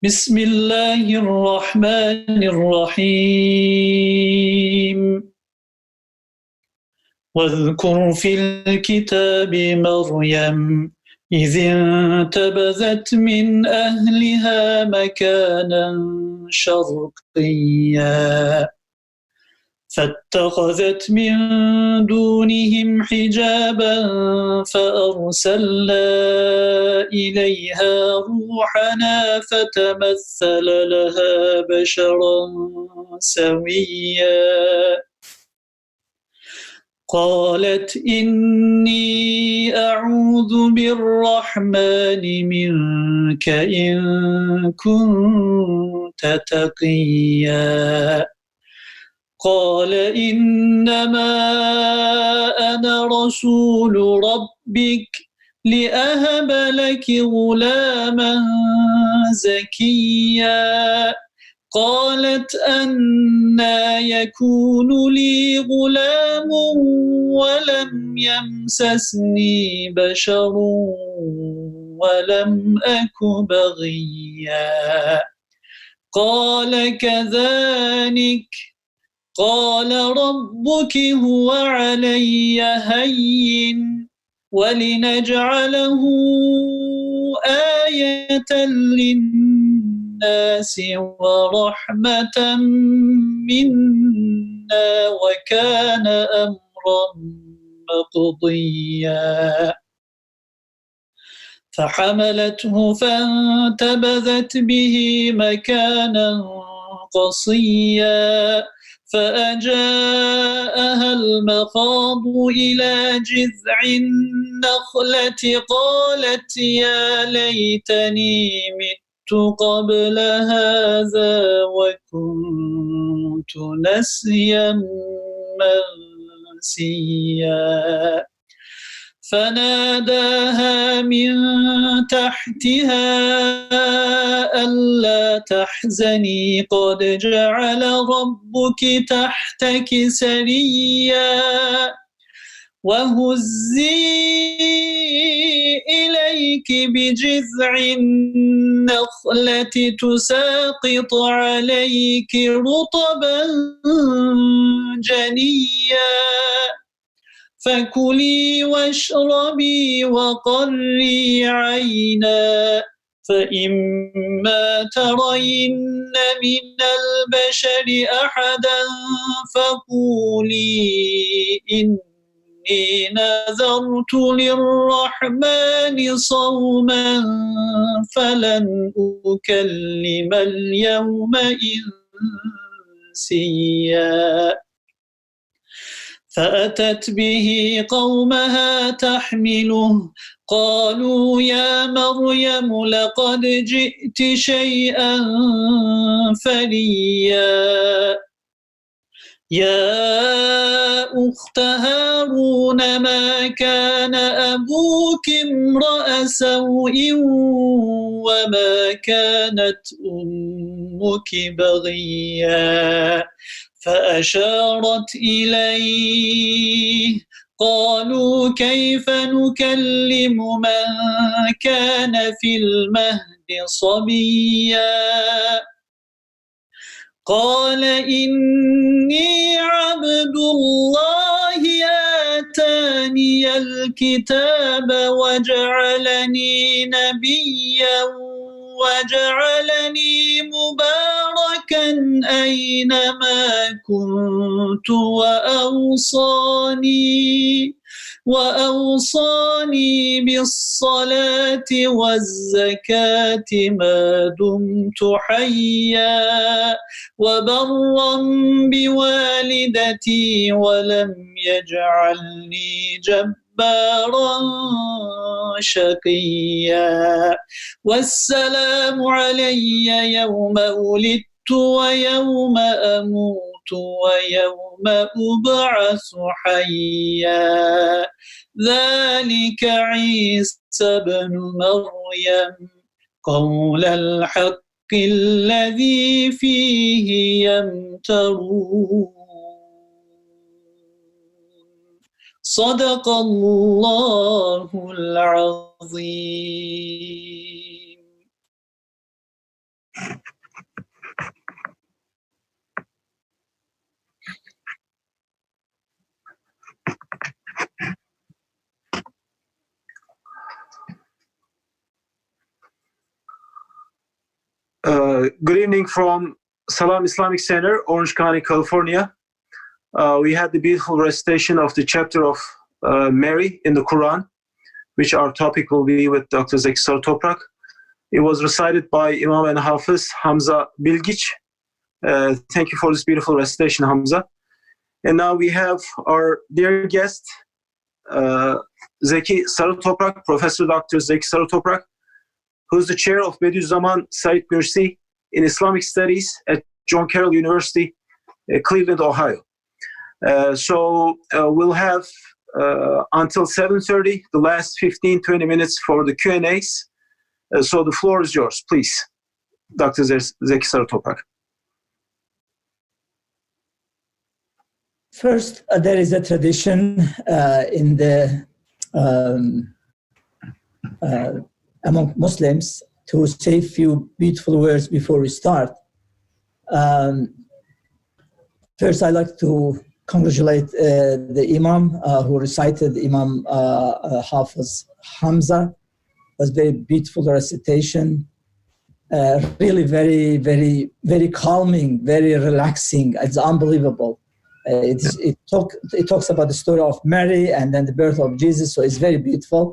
بسم الله الرحمن الرحيم واذكر في الكتاب مريم إذ انتبذت من أهلها مكانا شرقيا فاتخذت من دونهم حجابا فأرسلنا إليها روحنا فتمثل لها بشرا سويا قالت إني أعوذ بالرحمن منك إن كنت تقيا قال إنما أنا رسول ربك لأهب لك غلاما زكيا قالت أنى يكون لي غلام ولم يمسسني بشر ولم أك بغيا قال كذلك قال ربك هو علي هين ولنجعله آية للناس ورحمة منا وكان أمرا مقضيا فحملته فانتبذت به مكانا قصيا فأجاءها المخاض إلى جذع النخلة قالت يا ليتني مت قبل هذا وكنت نسيا منسيا فناداها من تحتها ألا تحزني قد جعل ربك تحتك سريا وهزي إليك بجذع النخلة تساقط عليك رطبا جنيا فكلي واشربي وقري عينا فإما ترين من البشر أحدا فقولي إني نذرت للرحمن صوما فلن أكلم اليوم إنسيا فأتت به قومها تحمله قالوا يا مريم لقد جئت شيئا فريا يا أخت هارون ما كان أبوك امرأ سوء وما كانت أمك بغيا فأشارت إليه قالوا كيف نكلم من كان في المهد صبيا قال إني عبد الله آتاني الكتاب وجعلني نبيا وجعلني مباركا أينما كنت وأوصاني بالصلاة والزكاة ما دمت حيا وبرا بوالدتي ولم يجعلني جبارا شقيا والسلام علي يوم ولدت ويوم أموت ويوم أبعث حيا ذلك عيسى بن مريم قول الحق الذي فيه يمترون صدق الله العظيم. Good evening from Salaam Islamic Center, Orange County, California. We had the beautiful recitation of the chapter of Mary in the Quran, which our topic will be with Dr. Zeki Saritoprak. It was recited by Imam and Hafiz Hamza Bilgic. Thank you for this beautiful recitation, Hamza. And now we have our dear guest, Zeki Saritoprak, Professor Dr. Zeki Saritoprak, who's the chair of Bediuzzaman Said Nursi in Islamic Studies at John Carroll University, Cleveland, Ohio. So we'll have until 7:30, the last 15-20 minutes for the Q&As. So the floor is yours, please, Dr. Zeki Saritoprak. First, there is a tradition in the among Muslims to say a few beautiful words before we start. First, I'd like to congratulate the Imam who recited, Imam Hafiz Hamza. It was very beautiful recitation. Really very, very, very calming, very relaxing. It's unbelievable. It talks about the story of Mary and then the birth of Jesus, so it's very beautiful.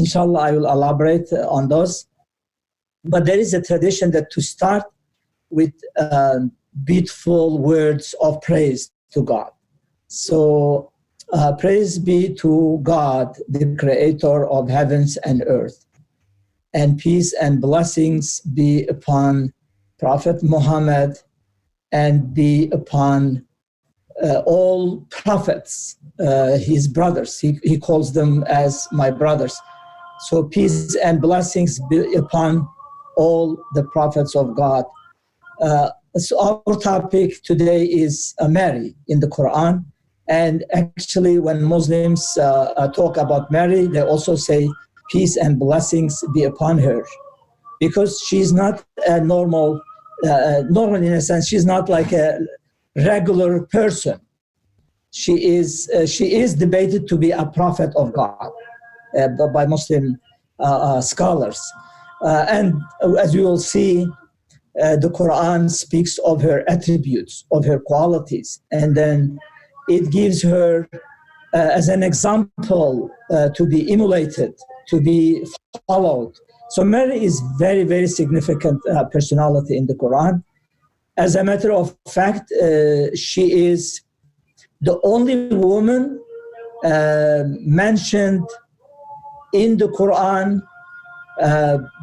Inshallah, I will elaborate on those. But there is a tradition that to start with beautiful words of praise to God. So, praise be to God, the creator of heavens and earth. And peace and blessings be upon Prophet Muhammad and be upon all prophets, his brothers. He calls them as my brothers. So peace and blessings be upon all the prophets of God. So our topic today is Mary in the Quran. And actually when Muslims talk about Mary, they also say peace and blessings be upon her. Because she's not a normal in a sense, she's not like a regular person. She is debated to be a prophet of God by Muslim scholars. And as you will see, the Quran speaks of her attributes, of her qualities, and then it gives her as an example to be emulated, to be followed. So Mary is very, very significant personality in the Quran. As a matter of fact, she is the only woman mentioned in the Quran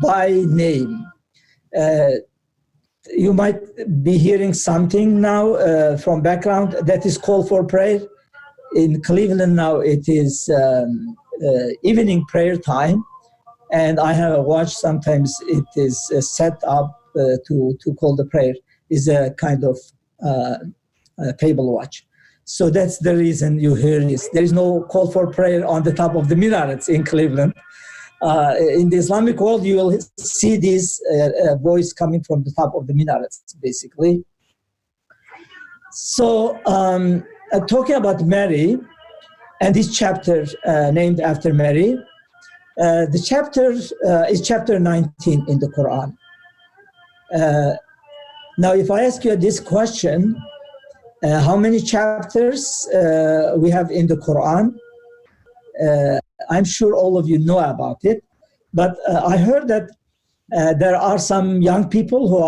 by name. You might be hearing something now from background that is call for prayer. In Cleveland now it is evening prayer time, and I have a watch. Sometimes it is set up to call the prayer. Is a kind of table watch. So that's the reason you hear this. There is no call for prayer on the top of the minarets in Cleveland. In the Islamic world, you will see this voice coming from the top of the minarets, basically. So talking about Mary and this chapter named after Mary, the chapter is chapter 19 in the Quran. Now, if I ask you this question, how many chapters we have in the Quran? I'm sure all of you know about it, but I heard that there are some young people who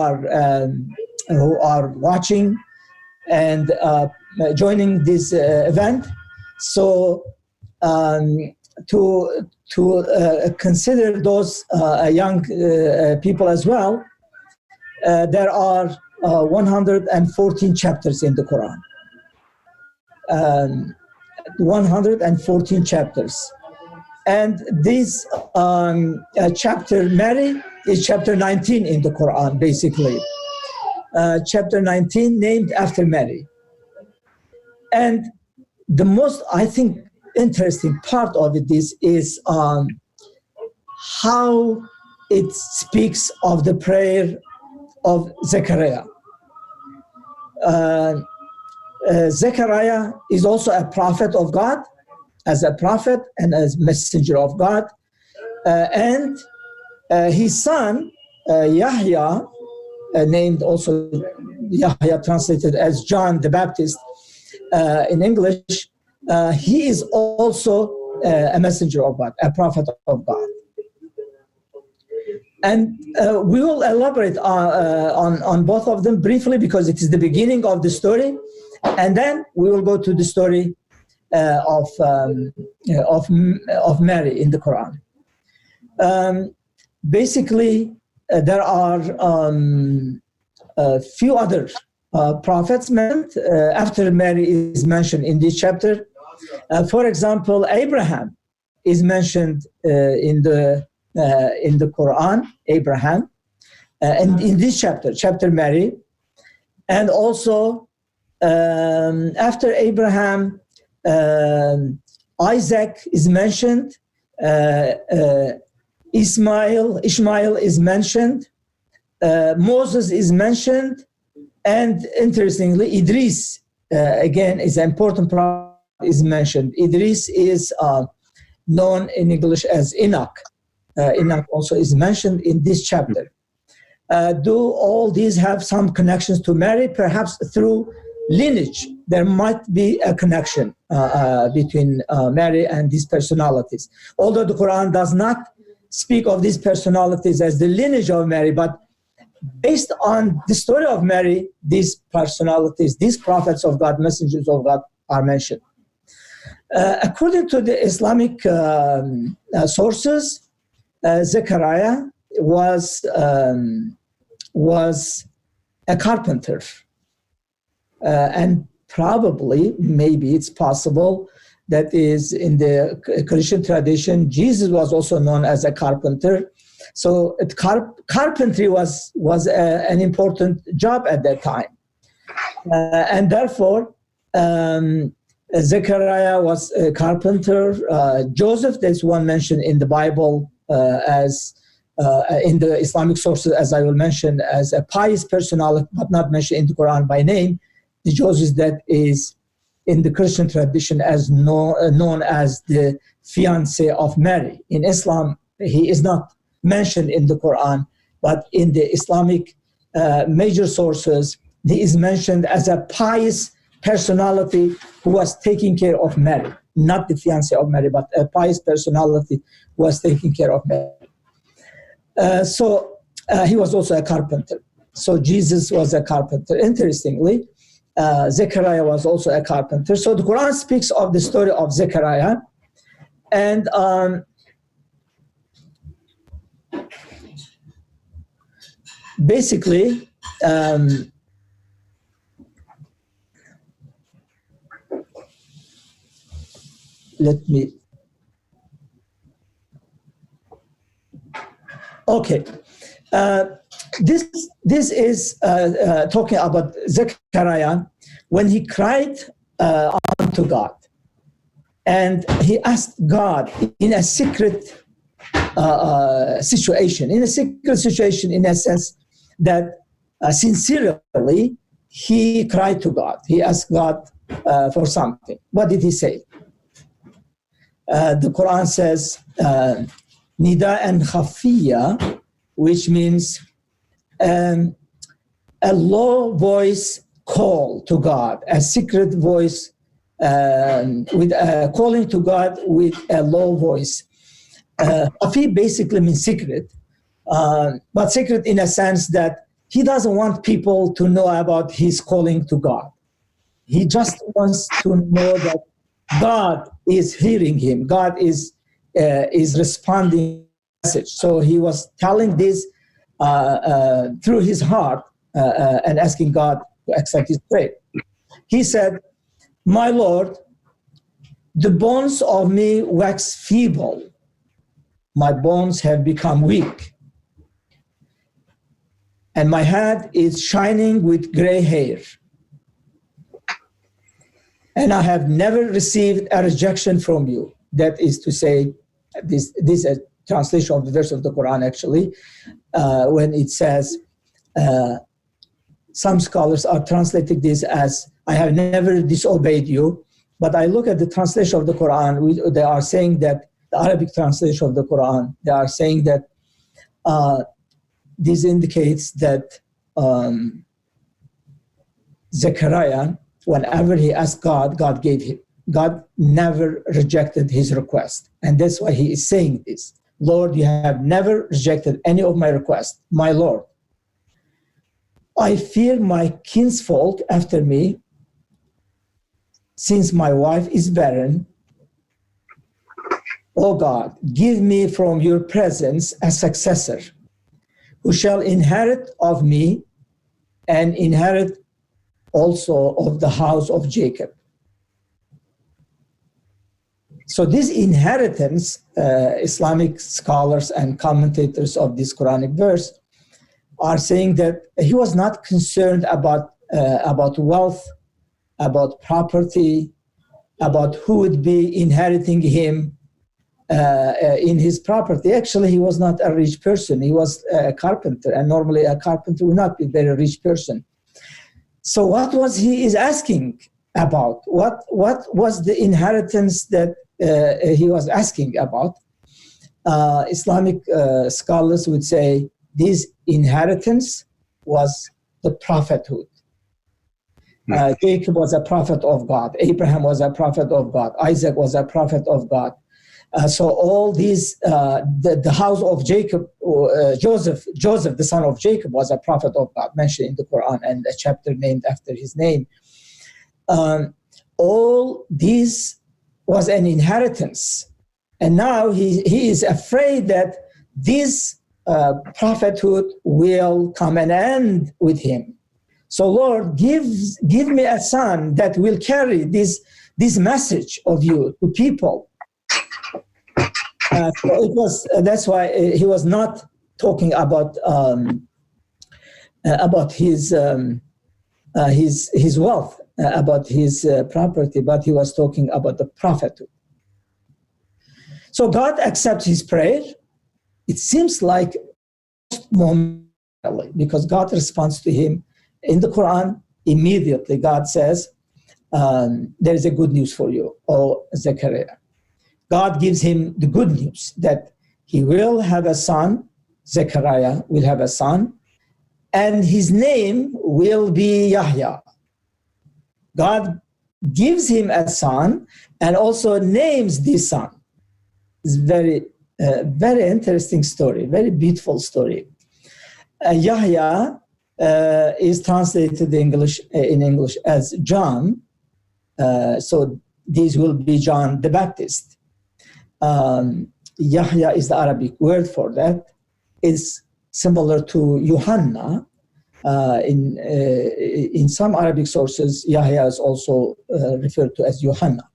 are watching and joining this event. So to consider those young people as well, there are 114 chapters in the Quran. 114 chapters. And this chapter, Mary, is chapter 19 in the Quran, basically. Chapter 19 named after Mary. And the most, I think, interesting part of it is how it speaks of the prayer of Zechariah. Zechariah is also a prophet of God, as a prophet and as messenger of God. And his son, Yahya, named also Yahya, translated as John the Baptist in English, he is also a messenger of God, a prophet of God. And we will elaborate on both of them briefly because it is the beginning of the story, and then we will go to the story of Mary in the Quran. Basically, there are a few other prophets mentioned after Mary is mentioned in this chapter. For example, Abraham is mentioned in the Quran, Abraham, and in this chapter Mary, and also after Abraham, Isaac is mentioned, Ishmael is mentioned, Moses is mentioned, and interestingly, Idris again is an important prophet is mentioned. Idris is known in English as Enoch. Enoch also is mentioned in this chapter. Do all these have some connections to Mary? Perhaps through lineage, there might be a connection between Mary and these personalities. Although the Quran does not speak of these personalities as the lineage of Mary, but based on the story of Mary, these personalities, these prophets of God, messengers of God are mentioned. According to the Islamic sources, Zechariah was a carpenter, and probably, maybe it's possible that is in the Christian tradition, Jesus was also known as a carpenter. So carpentry was an important job at that time, and therefore Zechariah was a carpenter. Joseph, there's one mentioned in the Bible as in the Islamic sources, as I will mention, as a pious personality, but not mentioned in the Quran by name. The Joseph that is in the Christian tradition as known as the fiancé of Mary. In Islam, he is not mentioned in the Quran, but in the Islamic major sources, he is mentioned as a pious personality who was taking care of Mary, not the fiancé of Mary, but a pious personality who was taking care of Mary. So he was also a carpenter. So Jesus was a carpenter. Interestingly, Zechariah was also a carpenter. So the Quran speaks of the story of Zechariah, and basically, let me. Okay, this is talking about Zechariah when he cried unto God, and he asked God in a secret situation, in a sense that sincerely he cried to God. He asked God for something. What did he say? The Quran says, Nida and Khafiya, which means a low voice call to God, a secret voice with calling to God with a low voice. Khafi basically means secret, but secret in a sense that he doesn't want people to know about his calling to God. He just wants to know that God is hearing him. God is responding to the message. So he was telling this through his heart and asking God to accept his prayer. He said, "My Lord, the bones of me wax feeble. My bones have become weak, and my head is shining with gray hair." and I have never received a rejection from you. That is to say, this is a translation of the verse of the Quran, actually, when it says, some scholars are translating this as, I have never disobeyed you. But I look at the translation of the Quran, they are saying that, the Arabic translation of the Quran, they are saying that this indicates that Zechariah, whenever he asked God, God gave him. God never rejected his request. And that's why he is saying this. Lord, you have never rejected any of my requests, my Lord. I fear my kinsfolk after me, since my wife is barren. O God, give me from your presence a successor who shall inherit of me and inherit also of the house of Jacob. So this inheritance, Islamic scholars and commentators of this Quranic verse are saying that he was not concerned about wealth, about property, about who would be inheriting him in his property. Actually, he was not a rich person. He was a carpenter, and normally a carpenter would not be a very rich person. So what was he is asking about? What was the inheritance that he was asking about? Islamic scholars would say this inheritance was the prophethood. Jacob was a prophet of God. Abraham was a prophet of God. Isaac was a prophet of God. So all these, the house of Jacob, Joseph, the son of Jacob, was a prophet of God, mentioned in the Quran, and a chapter named after his name. All this was an inheritance. And now he is afraid that this prophethood will come and end with him. So Lord, give me a son that will carry this message of you to people. So that's why he was not talking about his wealth, about his property, but he was talking about the prophethood. So God accepts his prayer. It seems like momentarily, because God responds to him in the Quran immediately. God says, there is a good news for you, O Zechariah. God gives him the good news that he will have a son, Zechariah will have a son, and his name will be Yahya. God gives him a son and also names this son. It's very interesting story, very beautiful story. Yahya is translated in English as John. So this will be John the Baptist. Yahya is the Arabic word for that. It's similar to Yohanna. In some Arabic sources, Yahya is also referred to as Yohanna.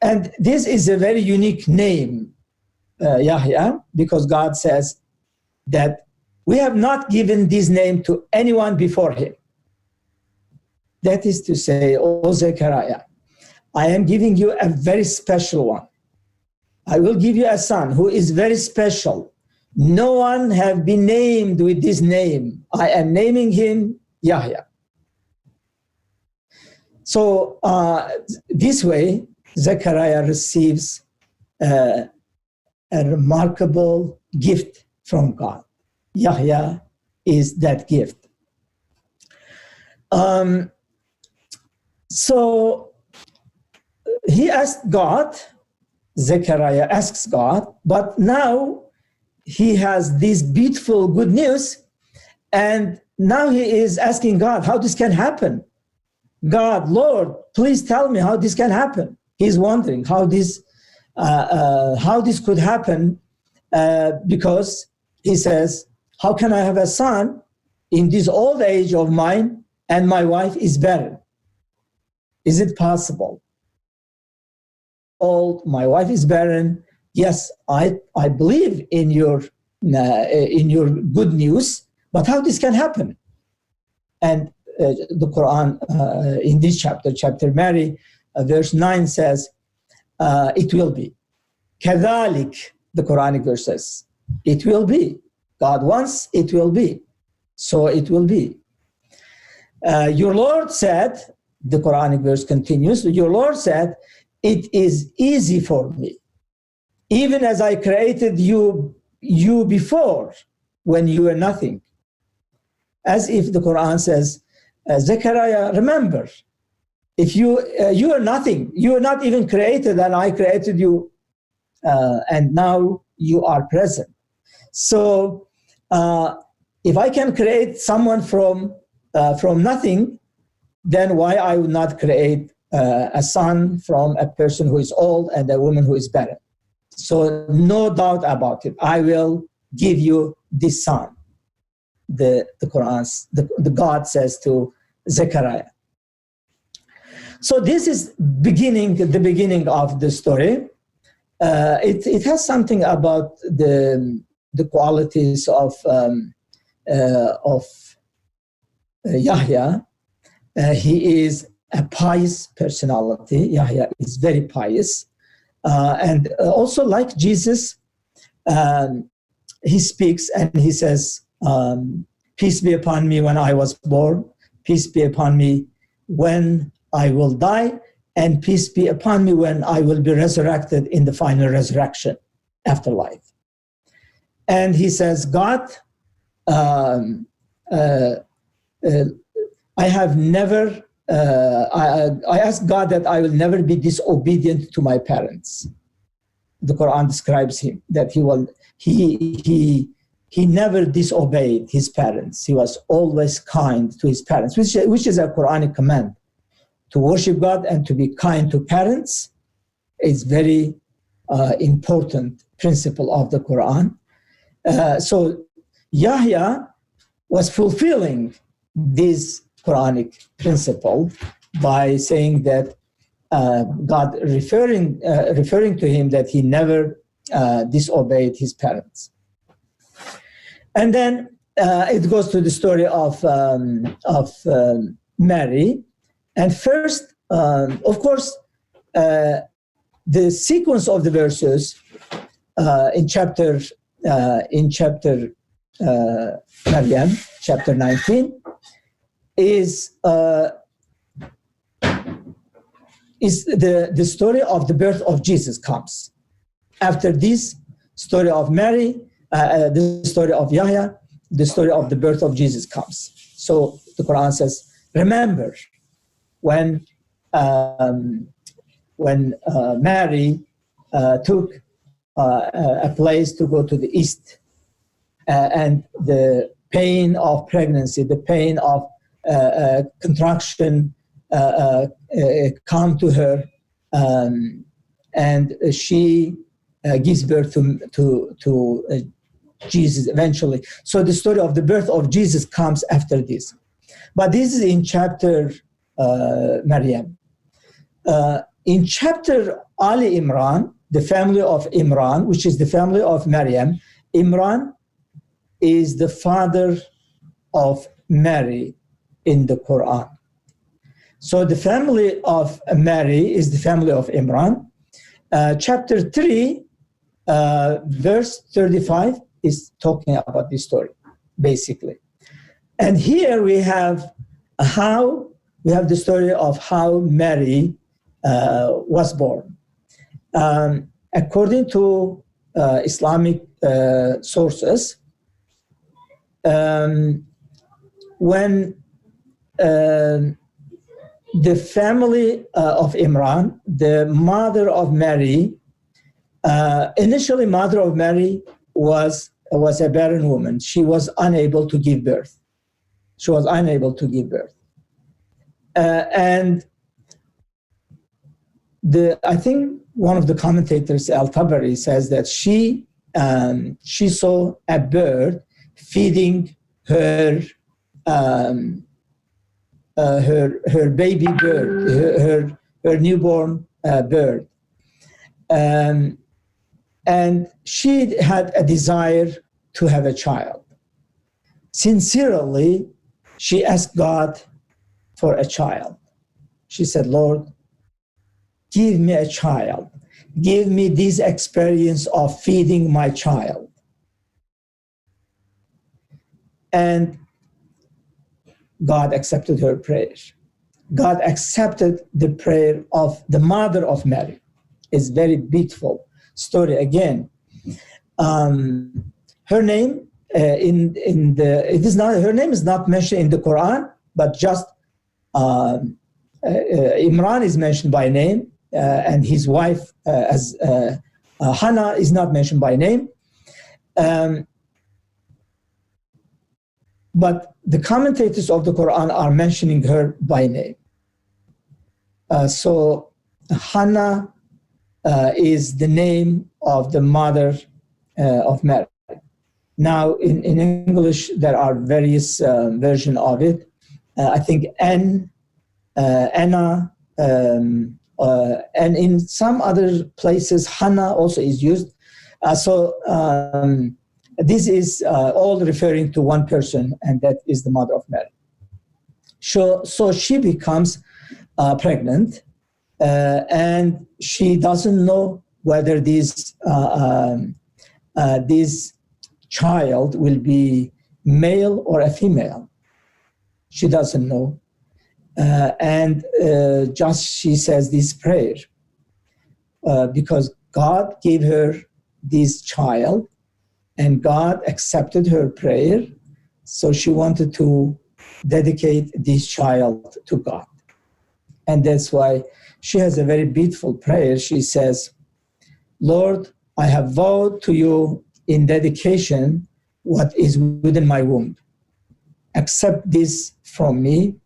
And this is a very unique name, Yahya, because God says that we have not given this name to anyone before him. That is to say, O Zechariah, I am giving you a very special one. I will give you a son who is very special. No one have been named with this name. I am naming him Yahya. So this way, Zechariah receives a remarkable gift from God. Yahya is that gift. So he asked God, Zechariah asks God, but now he has this beautiful good news, and now he is asking God how this can happen. God, Lord, please tell me how this can happen. He's wondering how this could happen, because he says, how can I have a son in this old age of mine and my wife is barren? Is it possible? My wife is barren. Yes, I believe in your good news, but how this can happen? And the Quran in this chapter Mary, verse 9 says, it will be. Kadhalik, the Quranic verse says, it will be. God wants, it will be. So it will be. Your Lord said, the Quranic verse continues, your Lord said, it is easy for me, even as I created you before when you were nothing. As if the Quran says, Zechariah, remember, if you are nothing, you are not even created, and I created you, and now you are present. So if I can create someone from nothing, then why I would not create a son from a person who is old and a woman who is barren? So no doubt about it, I will give you this son. The God says to Zechariah. So this is the beginning of the story. It has something about the qualities of Yahya. He is a pious personality. Yahya is very pious. And also like Jesus, he speaks and he says, peace be upon me when I was born, peace be upon me when I will die, and peace be upon me when I will be resurrected in the final resurrection, afterlife. And he says, God, I have never, I ask God that I will never be disobedient to my parents. The Quran describes him, that he never disobeyed his parents. He was always kind to his parents, which is a Quranic command. To worship God and to be kind to parents is very important principle of the Quran. So Yahya was fulfilling this Quranic principle by saying that God referring to him that he never disobeyed his parents. And then it goes to the story of Mary. And first, of course, the sequence of the verses in chapter Maryam, chapter 19, is the story of the birth of Jesus comes. After this story of Mary, the story of Yahya, the story of the birth of Jesus comes. So the Quran says, remember when Mary took a place to go to the east, and the pain of pregnancy, the pain of contraction come to her, and she gives birth to Jesus eventually. So the story of the birth of Jesus comes after this. But this is in chapter Maryam. In chapter Ali Imran, the family of Imran, which is the family of Maryam, Imran is the father of Mary in the Quran. So the family of Mary is the family of Imran. Chapter 3, verse 35 is talking about this story, basically. And here we have the story of how Mary was born. According to Islamic sources, when the family of Imran, the mother of Mary, initially mother of Mary was a barren woman. She was unable to give birth. And I think one of the commentators, Al-Tabari, says that she saw a bird feeding her baby bird, her newborn bird, and she had a desire to have a child. Sincerely, she asked God for a child. She said, Lord, give me a child. Give me this experience of feeding my child. And God accepted her prayer. God accepted the prayer of the mother of Mary. It's very beautiful story. Again, her name her name is not mentioned in the Quran, but just Imran is mentioned by name, and his wife as Hannah is not mentioned by name. But the commentators of the Quran are mentioning her by name. So Hannah is the name of the mother of Mary. Now, in English, there are various versions of it. I think Anna, and in some other places, Hannah also is used. This is all referring to one person, and that is the mother of Mary. So she becomes pregnant, and she doesn't know whether this child will be male or a female. She doesn't know. And just she says this prayer because God gave her this child and God accepted her prayer. So she wanted to dedicate this child to God. And that's why she has a very beautiful prayer. She says, Lord, I have vowed to you in dedication what is within my womb. Accept this from me.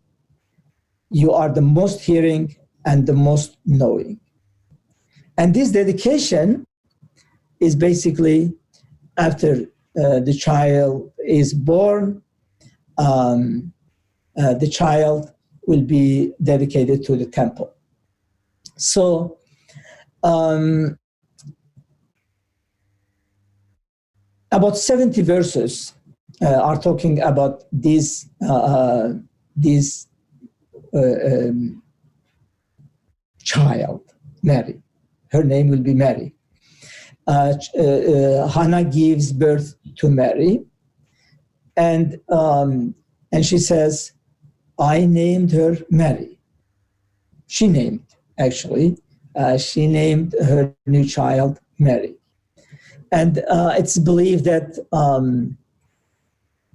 You are the most hearing and the most knowing. And this dedication is basically after the child is born, the child will be dedicated to the temple. So about 70 verses are talking about this child, Mary. Her name will be Mary. Hannah gives birth to Mary, and she says, I named her Mary. She named, actually. She named her new child Mary. And it's believed that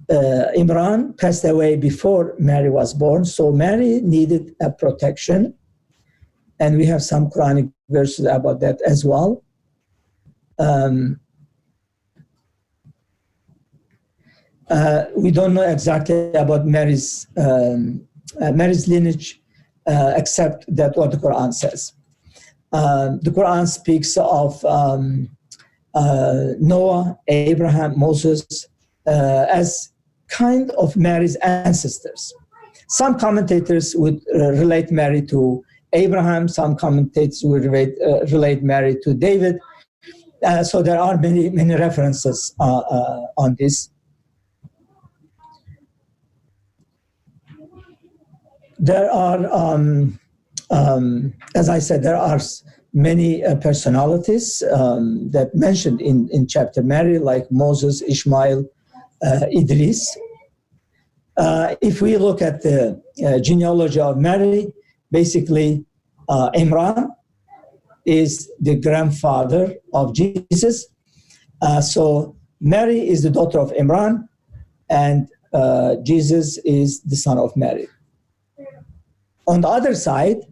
Imran passed away before Mary was born, so Mary needed a protection. And we have some Quranic verses about that as well. We don't know exactly about Mary's lineage, except that what the Quran says. The Quran speaks of Noah, Abraham, Moses as kind of Mary's ancestors. Some commentators would relate Mary to Abraham. Some commentators would relate Mary to David. So there are many references on this. There are, as I said, there are many personalities that mentioned in chapter Mary, like Moses, Ishmael, Idris. If we look at the genealogy of Mary, basically Imran is the grandfather of Jesus. So Mary is the daughter of Imran, and Jesus is the son of Mary. On the other side,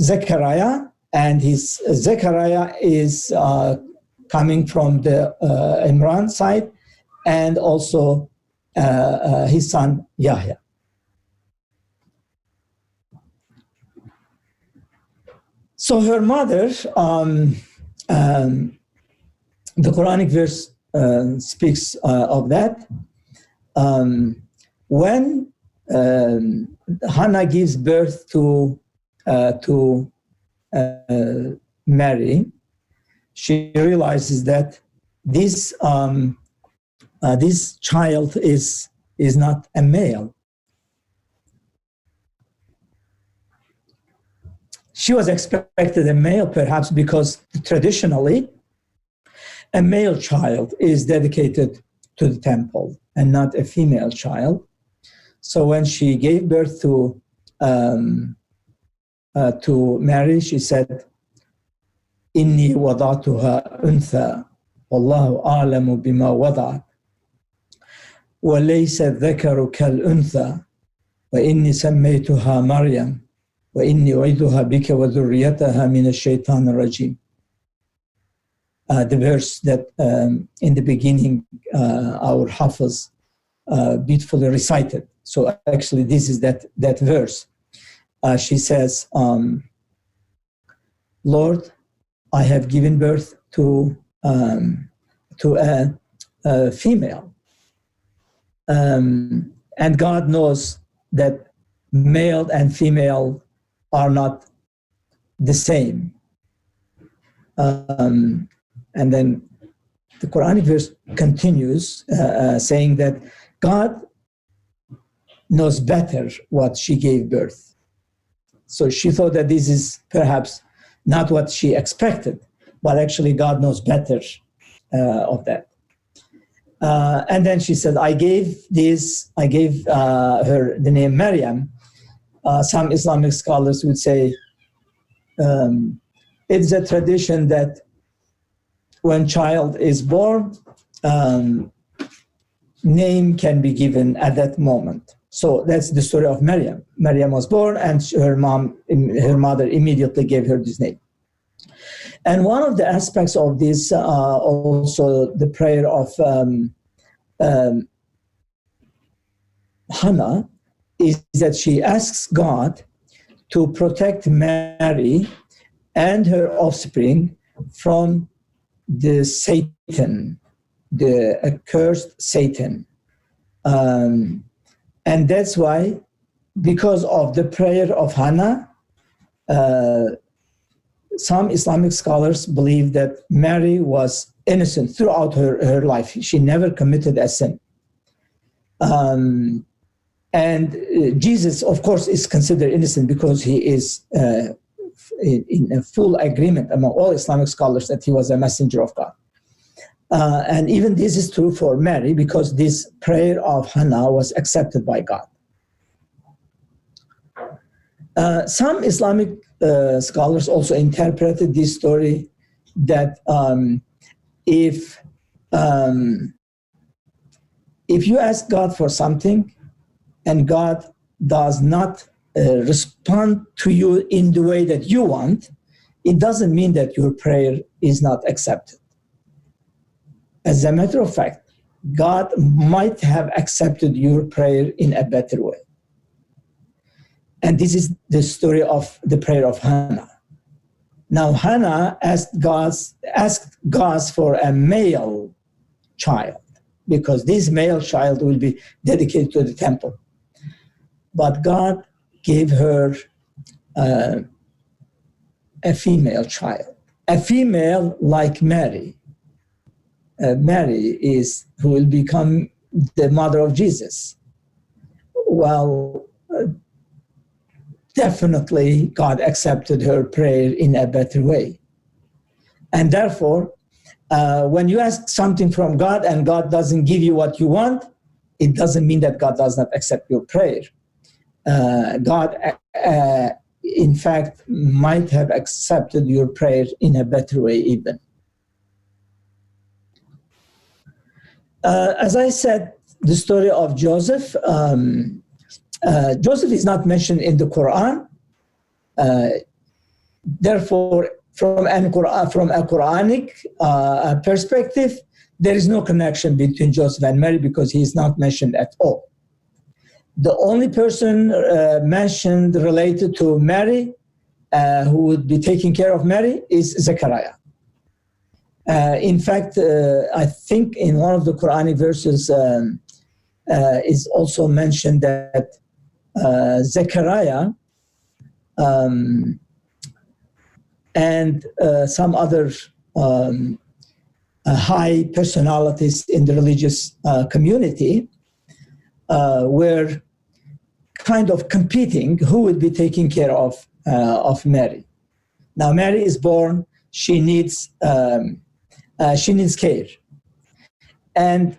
Zechariah is coming from the Imran side, and also his son Yahya. So her mother, the Quranic verse speaks of that. When Hannah gives birth to Mary, she realizes that this child is is not a male. She was expected a male, perhaps because traditionally a male child is dedicated to the temple and not a female child. So when she gave birth to Mary, she said, "Inni wada'tuha untha, wallahu a'lamu bima wada'at, wa laysa dhakaru kal untha, wa inni sammaytuha Maryam, wa inni u'iduha bika wa dhurriyataha min ash-shaytan ar-rajim." The verse that in the beginning our Hafiz beautifully recited. So actually this is that verse. She says, "Lord, I have given birth to a female. And God knows that male and female are not the same." And then the Quranic verse continues saying that God knows better what she gave birth. So she thought that this is perhaps not what she expected, but actually God knows better of that. And then she said, I gave her the name Maryam. Some Islamic scholars would say it's a tradition that when child is born, name can be given at that moment. So that's the story of Maryam. Maryam was born, and her mother immediately gave her this name. And one of the aspects of this, also the prayer of Hannah, is that she asks God to protect Mary and her offspring from the Satan, the accursed Satan. And that's why, because of the prayer of Hannah, some Islamic scholars believe that Mary was innocent throughout her life. She never committed a sin. And Jesus, of course, is considered innocent because he is in a full agreement among all Islamic scholars that he was a messenger of God. And even this is true for Mary, because this prayer of Hannah was accepted by God. Some Islamic scholars also interpreted this story that if you ask God for something and God does not respond to you in the way that you want, it doesn't mean that your prayer is not accepted. As a matter of fact, God might have accepted your prayer in a better way. And this is the story of the prayer of Hannah. Now, Hannah asked God for a male child, because this male child will be dedicated to the temple. But God gave her a female child, a female like Mary. Mary is who will become the mother of Jesus. Well, definitely God accepted her prayer in a better way. And therefore, when you ask something from God and God doesn't give you what you want, it doesn't mean that God does not accept your prayer. God, in fact, might have accepted your prayer in a better way even. As I said, the story of Joseph, Joseph is not mentioned in the Quran. Therefore, from a Quranic perspective, there is no connection between Joseph and Mary because he is not mentioned at all. The only person mentioned related to Mary, who would be taking care of Mary, is Zechariah. In fact, I think in one of the Quranic verses is also mentioned that Zechariah and some other high personalities in the religious community were kind of competing who would be taking care of Mary. Now Mary is born; she needs care, and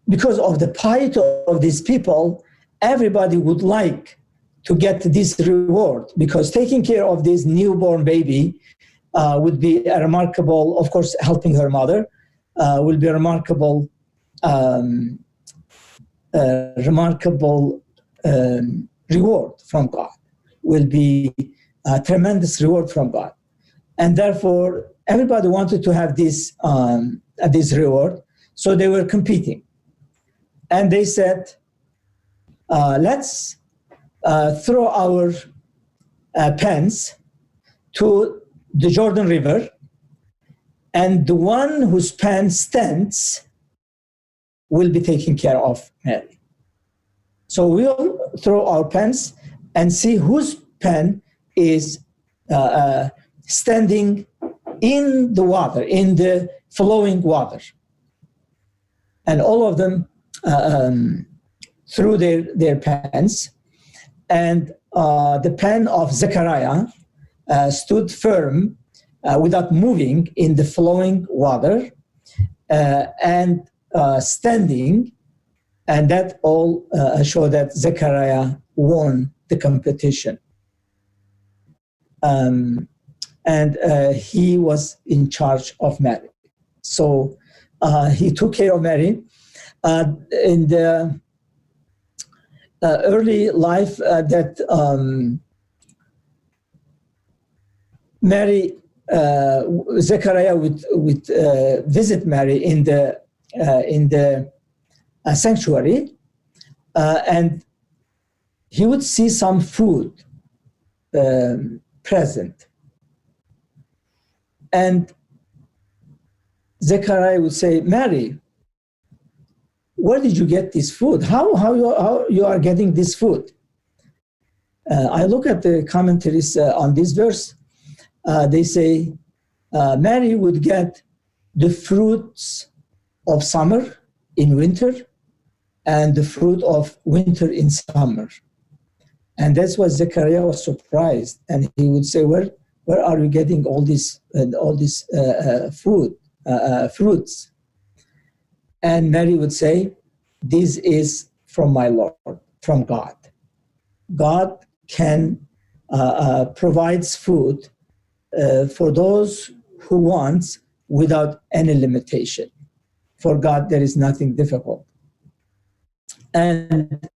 because of the piety of these people, everybody would like to get this reward, because taking care of this newborn baby would be a remarkable, of course, helping her mother will be a remarkable reward from God, will be a tremendous reward from God. And therefore, everybody wanted to have this reward, so they were competing. And they said, let's throw our pens to the Jordan River, and the one whose pen stands will be taking care of Mary. So we'll throw our pens and see whose pen is standing in the water, in the flowing water. And all of them threw their pens, and the pen of Zechariah stood firm without moving in the flowing water and standing, and that all show that Zechariah won the competition. And he was in charge of Mary. So he took care of Mary. In the early life that Mary, Zechariah would visit Mary in the sanctuary, and he would see some food present. And Zechariah would say, Mary, where did you get this food? How you are getting this food? I look at the commentaries on this verse. They say Mary would get the fruits of summer in winter and the fruit of winter in summer. And that's why Zechariah was surprised. And he would say, where are you getting all this fruits? And Mary would say, this is from my Lord, from God. God can provides food for those who want without any limitation. For God, there is nothing difficult. And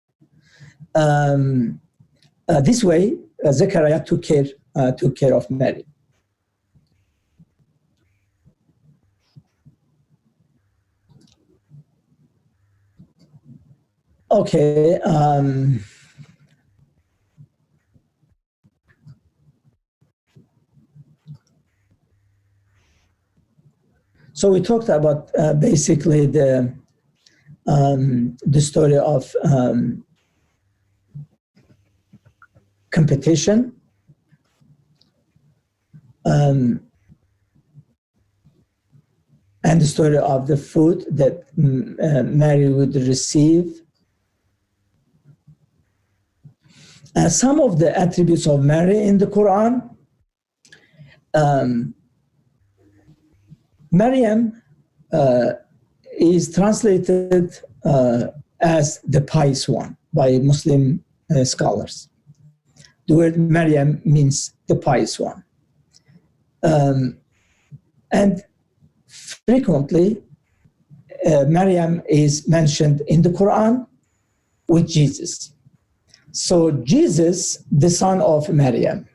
this way, Zechariah took care of Mary. Okay. So we talked about basically the story of competition. And the story of the food that Mary would receive. Some of the attributes of Mary in the Quran. Maryam is translated as the pious one by Muslim scholars. The word Maryam means the pious one. And frequently, Maryam is mentioned in the Quran with Jesus. So Jesus, the son of Maryam.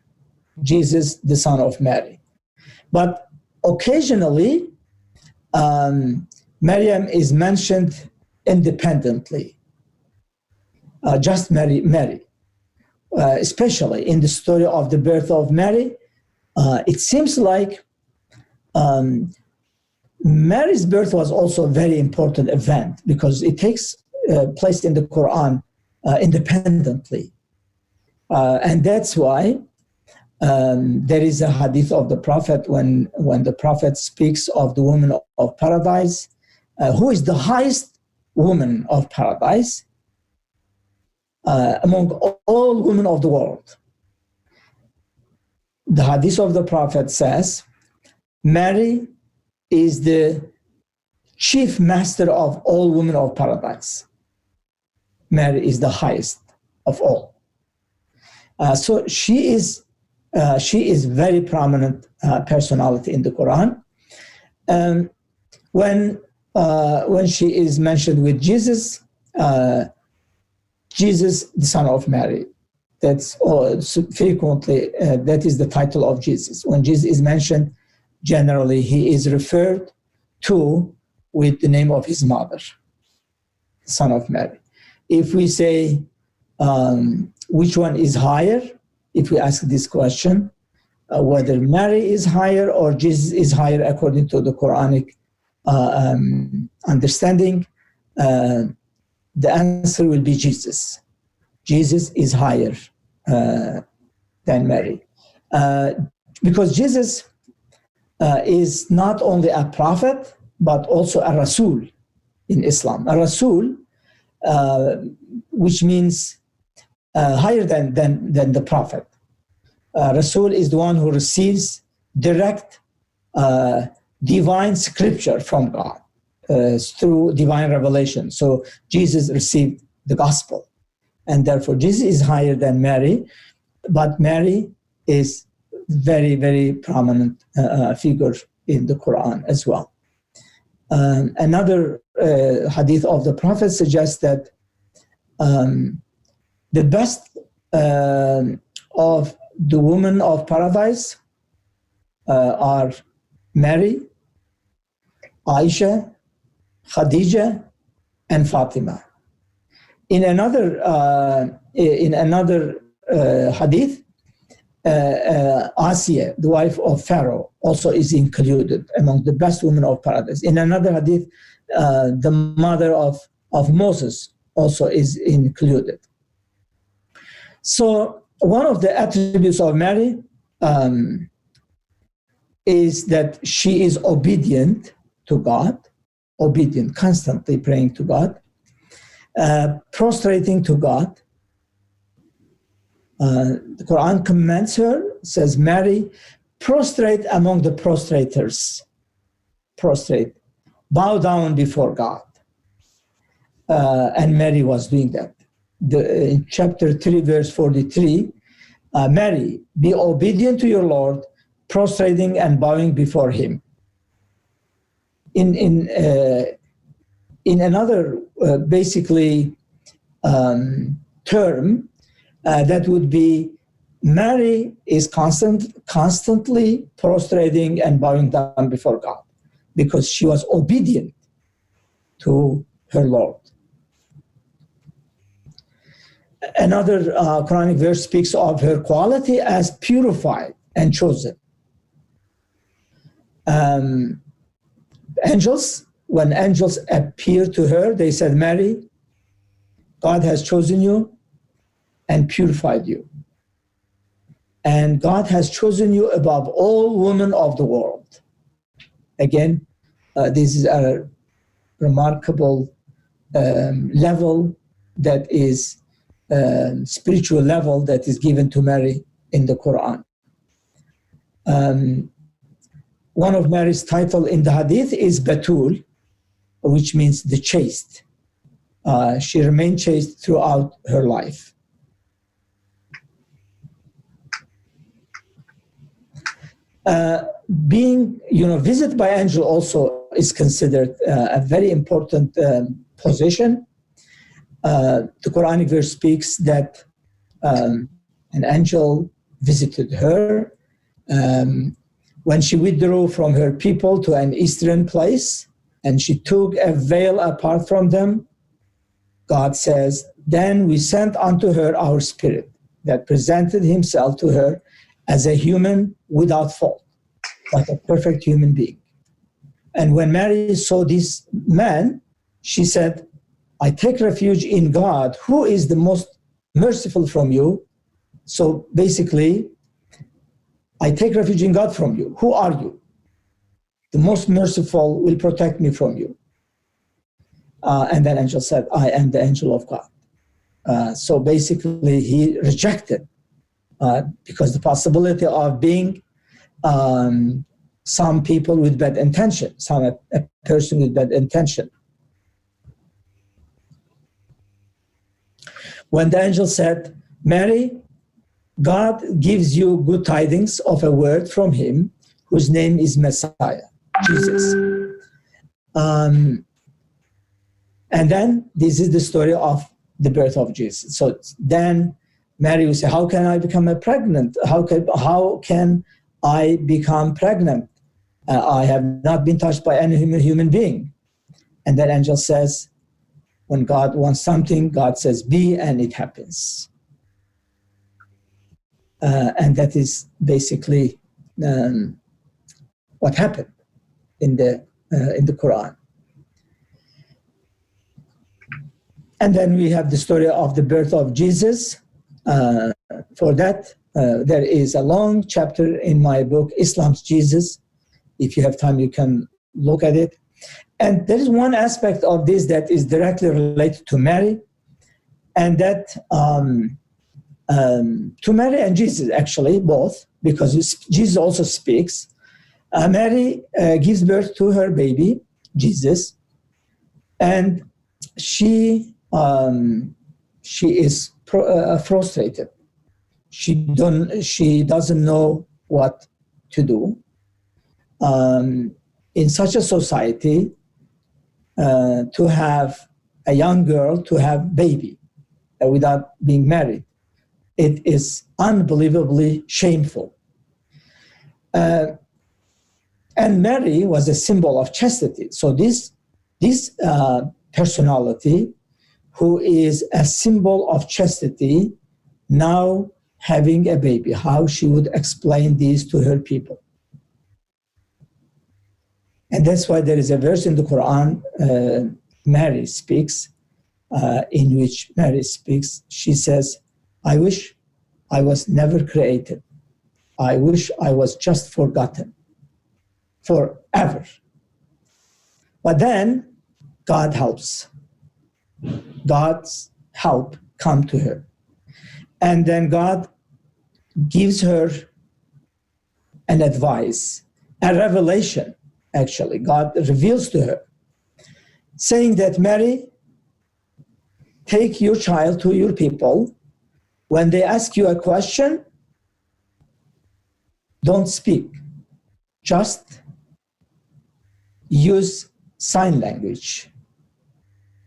Jesus, the son of Mary. But occasionally, Maryam is mentioned independently. Just Mary. Especially in the story of the birth of Mary, it seems like Mary's birth was also a very important event because it takes place in the Quran independently. And that's why there is a hadith of the Prophet when the Prophet speaks of the woman of paradise, who is the highest woman of paradise. among all women of the world. The hadith of the Prophet says, Mary is the chief master of all women of paradise. Mary is the highest of all. So she is very prominent personality in the Quran. When she is mentioned with Jesus, Jesus, the son of Mary, that's frequently that is the title of Jesus. When Jesus is mentioned, generally he is referred to with the name of his mother, son of Mary. If we say which one is higher, if we ask this question, whether Mary is higher or Jesus is higher according to the Quranic understanding, the answer will be Jesus. Jesus is higher than Mary. Because Jesus is not only a prophet, but also a Rasul in Islam. A Rasul, which means higher than the prophet. Rasul is the one who receives direct divine scripture from God through divine revelation. So Jesus received the gospel, and therefore Jesus is higher than Mary, but Mary is very, very prominent figure in the Quran as well. Another hadith of the Prophet suggests that the best of the women of paradise are Mary, Aisha, Khadija, and Fatima. In another hadith, Asiya, the wife of Pharaoh, also is included among the best women of paradise. In another hadith, the mother of Moses also is included. So one of the attributes of Mary is that she is obedient to God, obedient, constantly praying to God, prostrating to God. The Quran commends her, says, Mary, prostrate among the prostrators. Prostrate, bow down before God. And Mary was doing that. In chapter 3, verse 43, Mary, be obedient to your Lord, prostrating and bowing before him. In another basically term, that would be Mary is constantly prostrating and bowing down before God because she was obedient to her Lord. Another Quranic verse speaks of her quality as purified and chosen. Angels, when angels appeared to her, they said, Mary, God has chosen you and purified you. And God has chosen you above all women of the world. Again, this is a remarkable level that is spiritual level that is given to Mary in the Quran. One of Mary's title in the Hadith is Batul, which means the chaste. She remained chaste throughout her life. Being, visited by angel also is considered a very important position. The Quranic verse speaks that an angel visited her when she withdrew from her people to an eastern place, and she took a veil apart from them. God says, then we sent unto her our spirit that presented himself to her as a human without fault, like a perfect human being. And when Mary saw this man, she said, I take refuge in God, who is the most merciful from you. So basically, I take refuge in God from you. Who are you? The most merciful will protect me from you. And then angel said, I am the angel of God. So basically, he rejected because the possibility of being some people with bad intention, a person with bad intention. When the angel said, Mary, God gives you good tidings of a word from him whose name is Messiah, Jesus. And then this is the story of the birth of Jesus. So then Mary will say, how can I become pregnant? How can I become pregnant? I have not been touched by any human being. And that angel says, when God wants something, God says, be, and it happens. And that is basically what happened in the Quran. And then we have the story of the birth of Jesus. For that, there is a long chapter in my book, Islam's Jesus. If you have time, you can look at it. And there is one aspect of this that is directly related to Mary, and that to Mary and Jesus, actually, both, because Jesus also speaks. Mary gives birth to her baby, Jesus, and she is frustrated. She doesn't know what to do. In such a society, to have a young girl to have baby without being married, it is unbelievably shameful. And Mary was a symbol of chastity. So this personality, who is a symbol of chastity, now having a baby, how she would explain this to her people. And that's why there is a verse in the Quran, Mary speaks, in which Mary speaks. She says, I wish I was never created. I wish I was just forgotten forever. But then God helps. God's help come to her. And then God gives her an advice, a revelation. Actually, God reveals to her, saying that, Mary, take your child to your people. When they ask you a question, don't speak. Just use sign language.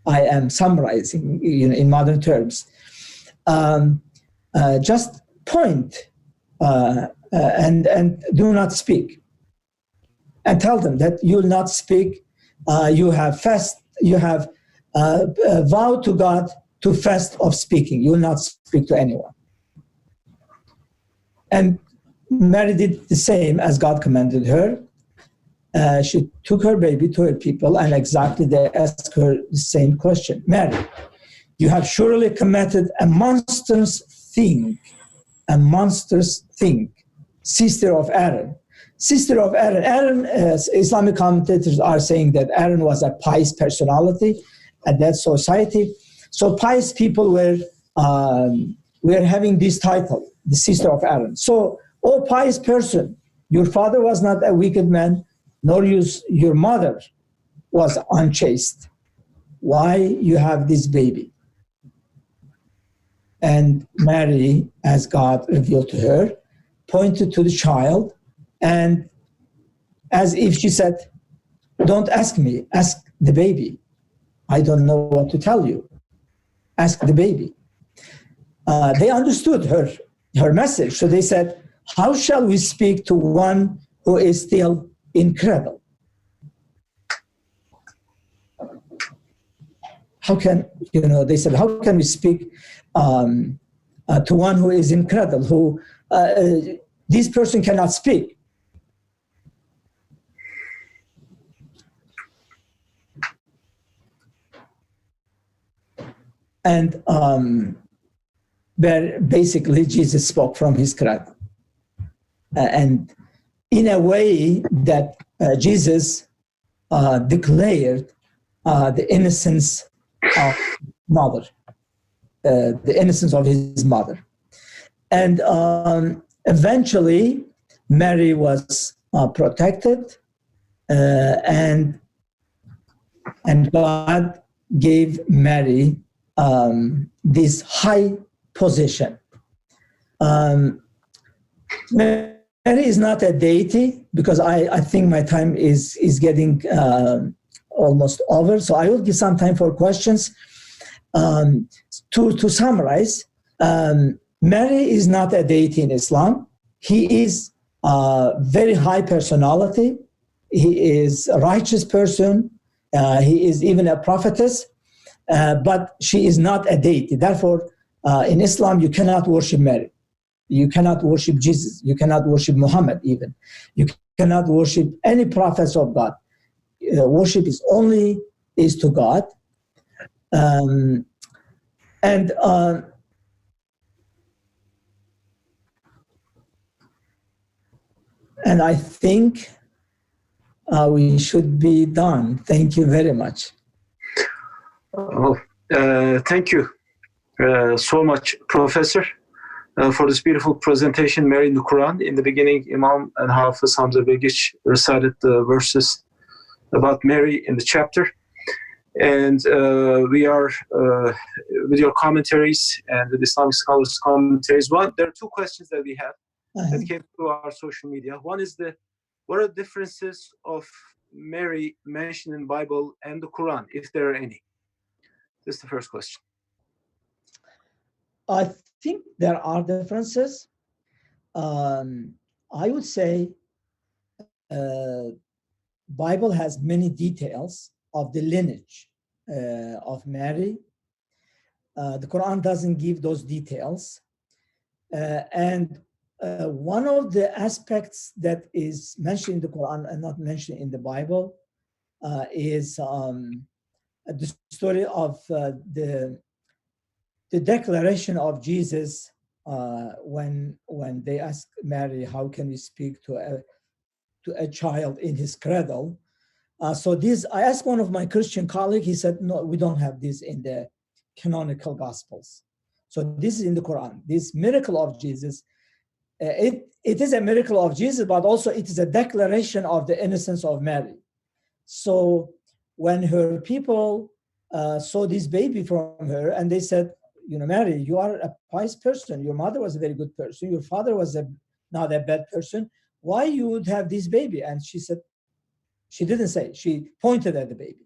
I am summarizing in modern terms. Just point and do not speak. And tell them that you will not speak. You have vowed to God to fast of speaking. You will not speak to anyone. And Mary did the same as God commanded her. She took her baby to her people, and exactly they asked her the same question. Mary, you have surely committed a monstrous thing, sister of Aaron. Sister of Aaron. Aaron, Islamic commentators are saying that Aaron was a pious personality at that society. So pious people were having this title, the sister of Aaron. So, oh pious person, your father was not a wicked man, nor your mother was unchaste. Why you have this baby? And Mary, as God revealed to her, pointed to the child, and as if she said, don't ask me, ask the baby. I don't know what to tell you. Ask the baby. They understood her message. So they said, how shall we speak to one who is still in cradle? They said, how can we speak to one who is in cradle, who this person cannot speak? And basically Jesus spoke from his cradle. And in a way that Jesus declared the innocence of mother. the innocence of his mother. And eventually, Mary was protected, and God gave Mary this high position. Mary is not a deity, because I think my time is getting almost over. So I will give some time for questions. To summarize, Mary is not a deity in Islam. He is a very high personality. He is a righteous person. He is even a prophetess, but she is not a deity. Therefore, in Islam, you cannot worship Mary. You cannot worship Jesus. You cannot worship Muhammad even. You cannot worship any prophets of God. Worship is to God. And I think we should be done. Thank you very much. Thank you so much, Professor, for this beautiful presentation, Mary in the Quran. In the beginning, Imam and Hafiz Hamza Begic recited the verses about Mary in the chapter. And we are, with your commentaries and with Islamic scholars' commentaries, there are two questions that we have that came through our social media. One is what are the differences of Mary mentioned in the Bible and the Quran, if there are any? This is the first question. I think there are differences. I would say Bible has many details of the lineage of Mary. The Quran doesn't give those details. And one of the aspects that is mentioned in the Quran and not mentioned in the Bible is the story of the declaration of Jesus when they asked Mary, how can we speak to a child in his cradle? So this, I asked one of my Christian colleagues, he said, no, we don't have this in the canonical Gospels. So this is in the Quran. This miracle of Jesus, it is a miracle of Jesus, but also it is a declaration of the innocence of Mary. So when her people saw this baby from her, and they said, you know, Mary, you are a pious person. Your mother was a very good person. Your father was not a bad person. Why you would have this baby? And she said, she didn't say, she pointed at the baby.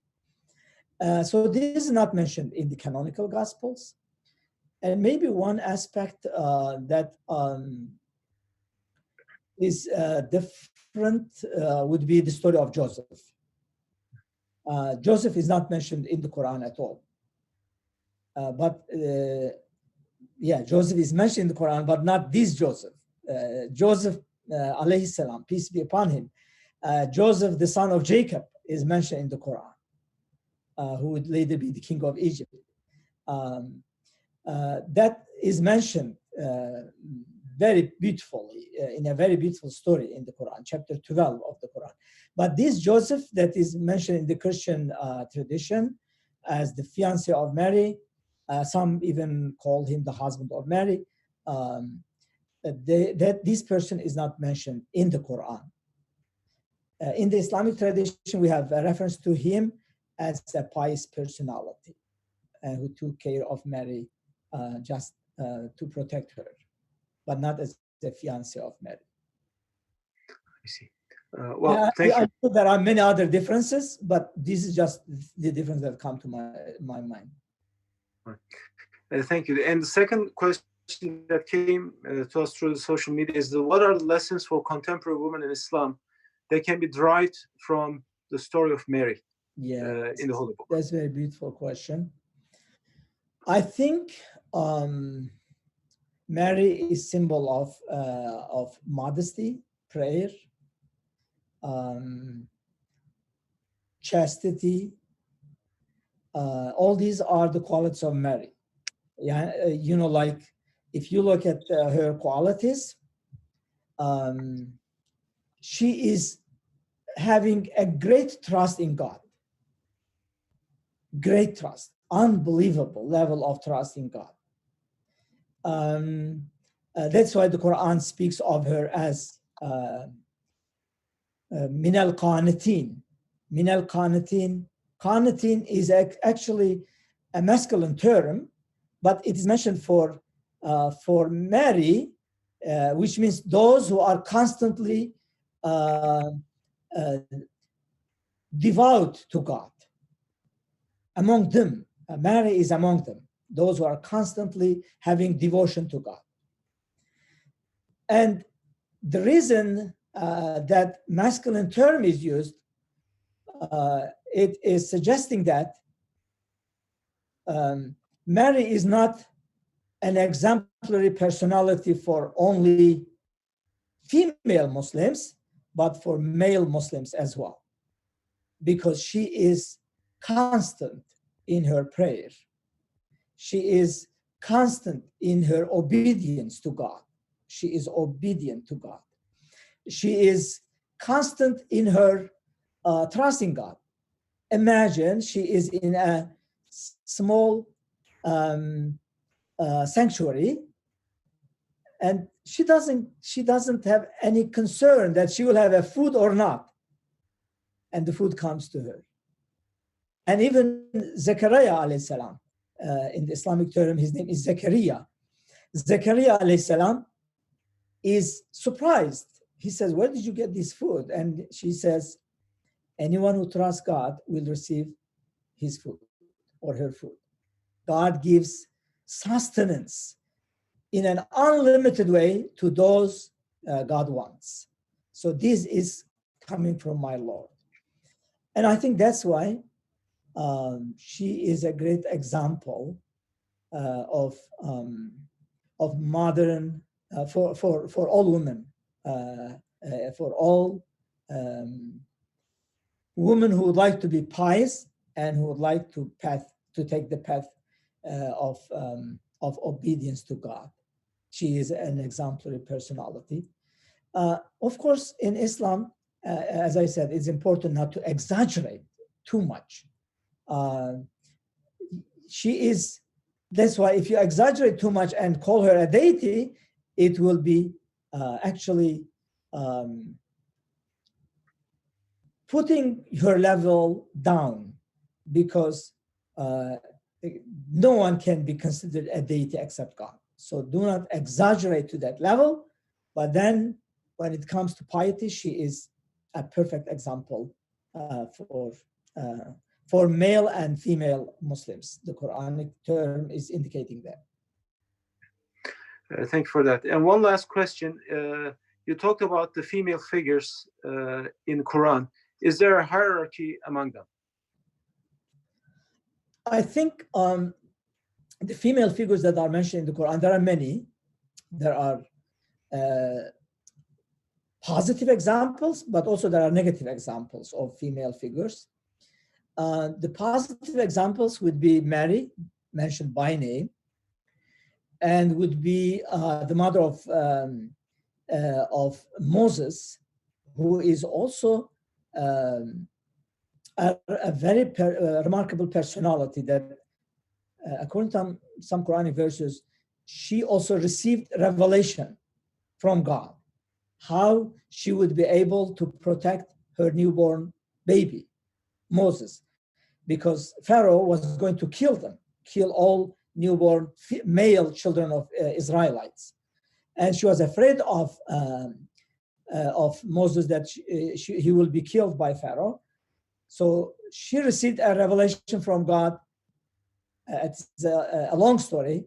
So this is not mentioned in the canonical Gospels. And maybe one aspect that is different would be the story of Joseph. Joseph is not mentioned in the Quran at all. Joseph is mentioned in the Quran, but not this Joseph. Joseph, alayhi salam, peace be upon him. Joseph, the son of Jacob, is mentioned in the Quran, who would later be the king of Egypt. That is mentioned very beautifully, in a very beautiful story in the Quran, chapter 12 of the Quran. But this Joseph that is mentioned in the Christian tradition as the fiancé of Mary, some even call him the husband of Mary, that this person is not mentioned in the Quran. In the Islamic tradition, we have a reference to him as a pious personality who took care of Mary just to protect her, but not as the fiancé of Mary. I see. Thank you. I know there are many other differences, but this is just the difference that come to my mind. Thank you. And the second question that came to us through the social media is what are the lessons for contemporary women in Islam that can be derived from the story of Mary in the Holy Book? That's a very beautiful question. I think Mary is symbol of modesty, prayer, chastity. All these are the qualities of Mary. Yeah, you know, like if you look at her qualities, she is having a great trust in God. Great trust, unbelievable level of trust in God. That's why the Quran speaks of her as min al-qanitin. Min al-qanitin. Qanitin is actually a masculine term, but it is mentioned for Mary, which means those who are constantly devout to God. Among them, Mary is among them, those who are constantly having devotion to God. And the reason that masculine term is used, it is suggesting that Mary is not an exemplary personality for only female Muslims, but for male Muslims as well, because she is constant in her prayer. She is constant in her obedience to God. She is obedient to God. She is constant in her trusting God. Imagine she is in a small sanctuary, and she doesn't have any concern that she will have a food or not, and the food comes to her. And even Zechariah alayhi salam, in the Islamic term, his name is Zechariah. Zechariah alayhi salam is surprised. He says, "Where did you get this food?" And she says, "Anyone who trusts God will receive his food or her food." God gives sustenance in an unlimited way to those God wants. So this is coming from my Lord. And I think that's why she is a great example of modern, for all women, for all women who would like to be pious and who would like to take the path of obedience to God. She is an exemplary personality. Of course, in Islam, as I said, it's important not to exaggerate too much. That's why if you exaggerate too much and call her a deity, it will be actually putting her level down, because no one can be considered a deity except God. So do not exaggerate to that level. But then when it comes to piety, she is a perfect example for male and female Muslims. The Quranic term is indicating that. Thank you for that. And one last question. You talked about the female figures in Quran. Is there a hierarchy among them? I think the female figures that are mentioned in the Quran, there are many. There are positive examples, but also there are negative examples of female figures. The positive examples would be Mary, mentioned by name, and would be the mother of Moses, who is also a very remarkable personality that, according to some Quranic verses, she also received revelation from God, how she would be able to protect her newborn baby, Moses, because Pharaoh was going to kill all newborn male children of Israelites. And she was afraid of Moses, that he will be killed by Pharaoh. So she received a revelation from God. It's a long story.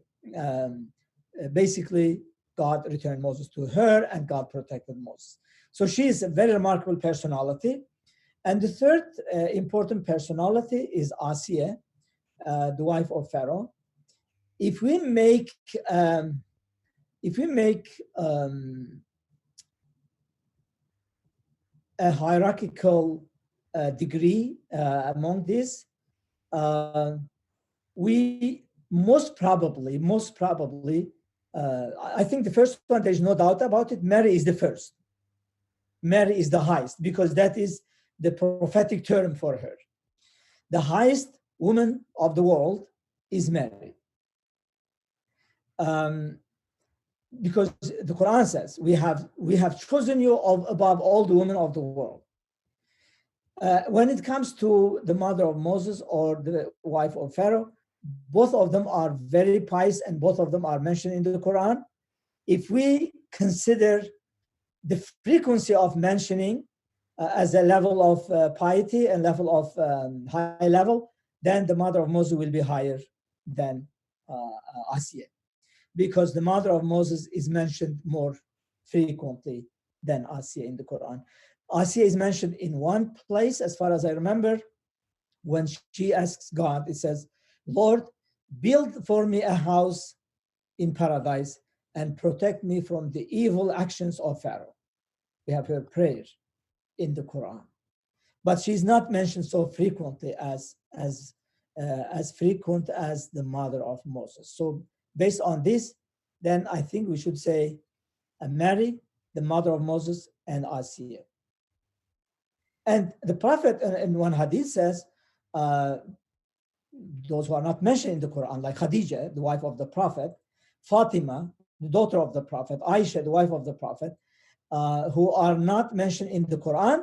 Basically, God returned Moses to her, and God protected Moses. So she is a very remarkable personality. And the third important personality is Asiya, the wife of Pharaoh. If we make a hierarchical degree among these, we most probably, I think the first one, there's no doubt about it, Mary is the first. Mary is the highest, because that is the prophetic term for her. The highest woman of the world is Mary. because the Quran says, we have chosen you above all the women of the world. When it comes to the mother of Moses or the wife of Pharaoh, both of them are very pious and both of them are mentioned in the Quran. If we consider the frequency of mentioning as a level of piety and level of high level, then the mother of Moses will be higher than Asiya, because the mother of Moses is mentioned more frequently than Asiya in the Quran. Asiya is mentioned in one place, as far as I remember, when she asks God, it says, Lord, build for me a house in paradise and protect me from the evil actions of Pharaoh. We have her prayer in the Quran, but she's not mentioned so frequently as frequent as the mother of Moses. So based on this, then I think we should say Mary, the mother of Moses, and Asiya. And the Prophet in one hadith says, those who are not mentioned in the Quran, like Khadija, the wife of the Prophet, Fatima, the daughter of the Prophet, Aisha, the wife of the Prophet, who are not mentioned in the Quran.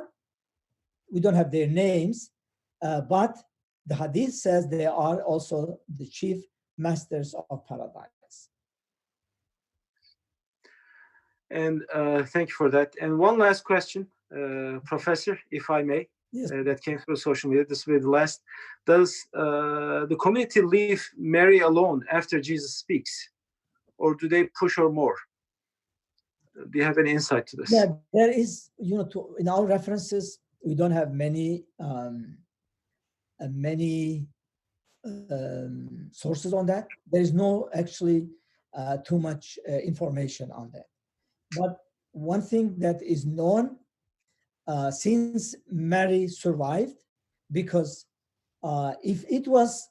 We don't have their names, but the hadith says they are also the chief masters of paradise. And thank you for that. And one last question, Professor, if I may. Yes. That came through social media. This will be the last. Does the community leave Mary alone after Jesus speaks, or do they push her more? Do you have any insight to this? Yeah, there is, in our references, we don't have many sources on that. There is no actually too much information on that. But one thing that is known, since Mary survived, because if it was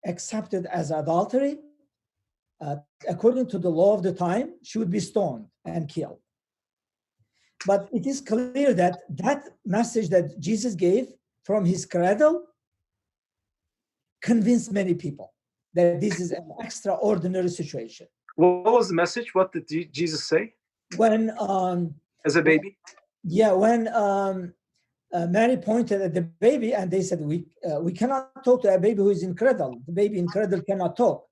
accepted as adultery, according to the law of the time, she would be stoned and killed. But it is clear that that message that Jesus gave from his cradle convinced many people that this is an extraordinary situation. What was the message? What did Jesus say? When as a baby? When Mary pointed at the baby and they said, we cannot talk to a baby who is in cradle. The baby in cradle cannot talk.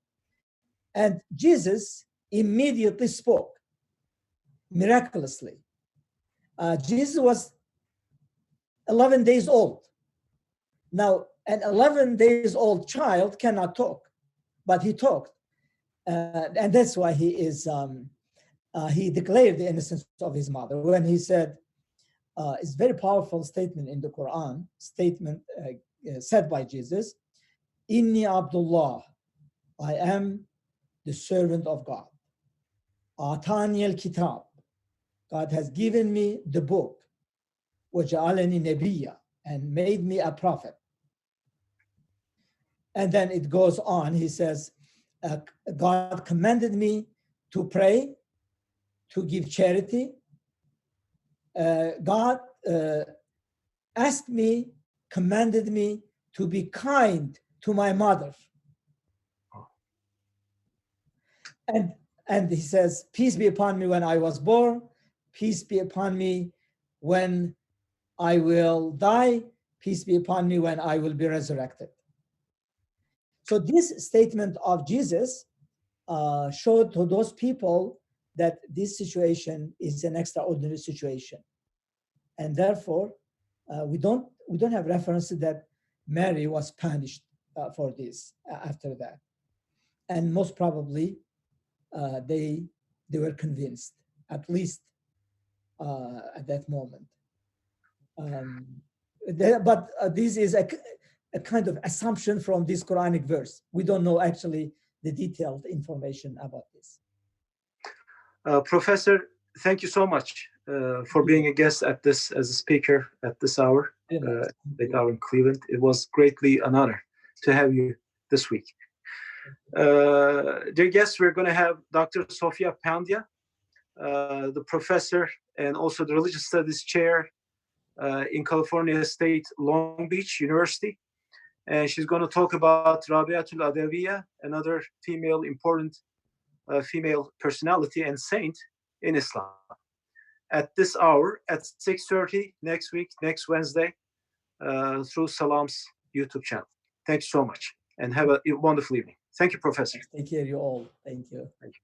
And Jesus immediately spoke, miraculously. Jesus was 11 days old. Now, an 11 days old child cannot talk, but he talked. And that's why he declared the innocence of his mother when he said, it's a very powerful statement in the Quran, said by Jesus, Inni Abdullah, I am the servant of God. Atani al-kitab, God has given me the book, وَجَعَلَنِي نَبِيًّا, and made me a prophet. And then it goes on, he says, God commanded me to pray, to give charity. God asked me, commanded me to be kind to my mother. And he says, peace be upon me when I was born, peace be upon me when I will die, peace be upon me when I will be resurrected. So this statement of Jesus showed to those people that this situation is an extraordinary situation. And therefore, we don't have references that Mary was punished for this after that. And most probably, they were convinced, at least at that moment. But this is a kind of assumption from this Quranic verse. We don't know actually the detailed information about this. Professor, thank you so much for being a guest at this, as a speaker at this hour, late hour in Cleveland. It was greatly an honor to have you this week. Dear guests, we're going to have Dr. Sofia Pandya, the professor and also the religious studies chair in California State Long Beach University. And she's going to talk about Rabiatul Adawiya, another female important female personality and saint in Islam. At this hour, at 6:30 next week, next Wednesday, through Salaam's YouTube channel. Thanks so much, and have a wonderful evening. Thank you, Professor. Take care, you all. Thank you. Thank you.